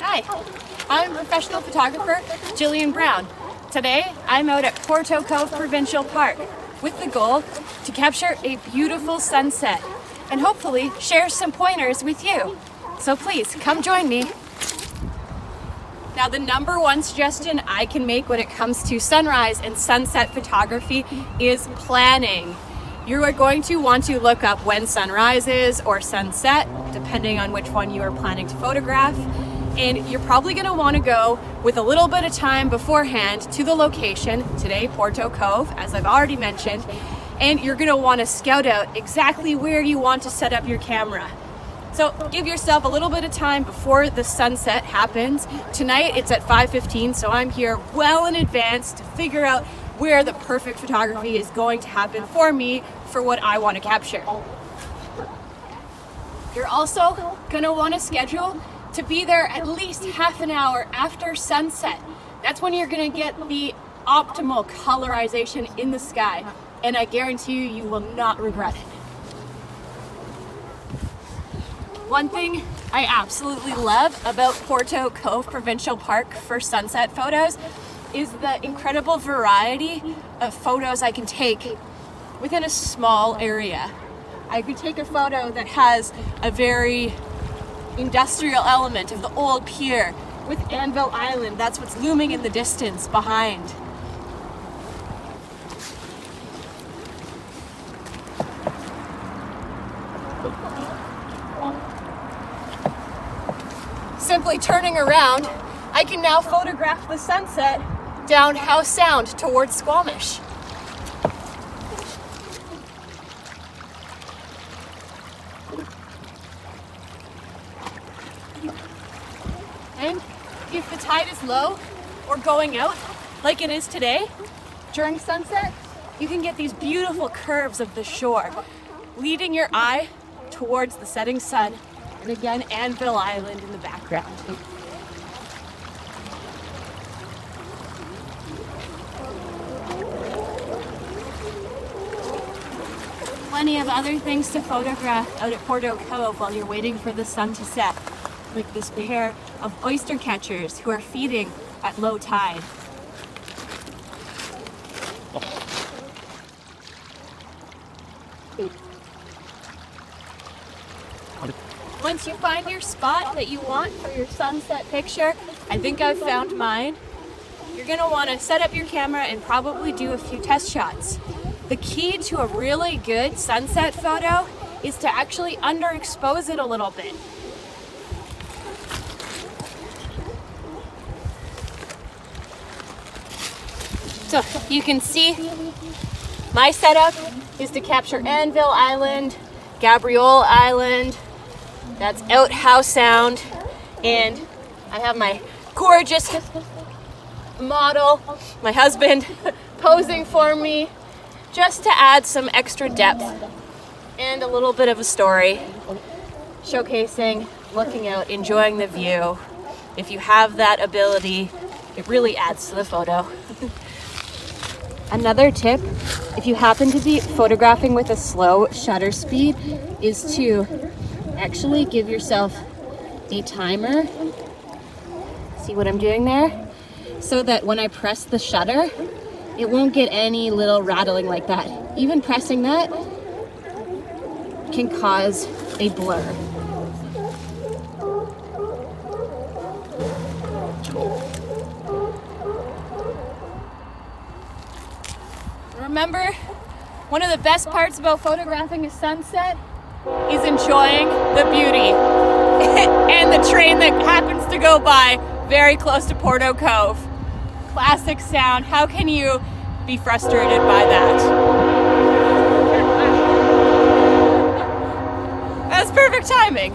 Hi, I'm professional photographer Jillian Brown. Today, I'm out at Porteau Cove Provincial Park with the goal to capture a beautiful sunset and hopefully share some pointers with you. So please, come join me. Now, the number one suggestion I can make when it comes to sunrise and sunset photography is planning. You are going to want to look up when sunrise is or sunset, depending on which one you are planning to photograph. And you're probably going to want to go with a little bit of time beforehand to the location, today Porteau Cove, as I've already mentioned, and you're going to want to scout out exactly where you want to set up your camera. So give yourself a little bit of time before the sunset happens. Tonight it's at 5:15, so I'm here well in advance to figure out where the perfect photography is going to happen for me for what I want to capture. You're also going to want to schedule to be there at least half an hour after sunset. That's when you're going to get the optimal colorization in the sky, and I guarantee you, you will not regret it. One thing I absolutely love about Porteau Cove Provincial Park for sunset photos is the incredible variety of photos I can take within a small area. I could take a photo that has a very industrial element of the old pier with Anvil Island. That's what's looming in the distance behind. Simply turning around, I can now photograph the sunset down Howe Sound towards Squamish. And if the tide is low or going out like it is today, during sunset, you can get these beautiful curves of the shore, leading your eye towards the setting sun, and again, Anvil Island in the background. Plenty of other things to photograph out at Porteau Cove while you're waiting for the sun to set, like this pair of oyster catchers who are feeding at low tide. Once you find your spot that you want for your sunset picture, I think I've found mine, you're going to want to set up your camera and probably do a few test shots. The key to a really good sunset photo is to actually underexpose it a little bit. So you can see my setup is to capture Anvil Island, Gabrielle Island, that's out Howe Sound, and I have my gorgeous model, my husband, posing for me just to add some extra depth and a little bit of a story, showcasing, looking out, enjoying the view. If you have that ability, it really adds to the photo. Another tip, if you happen to be photographing with a slow shutter speed, is to actually give yourself a timer. See what I'm doing there? So that when I press the shutter, it won't get any little rattling like that. Even pressing that can cause a blur. Remember, one of the best parts about photographing a sunset is enjoying the beauty and the train that happens to go by very close to Porteau Cove. Classic sound. How can you be frustrated by that? That's perfect timing.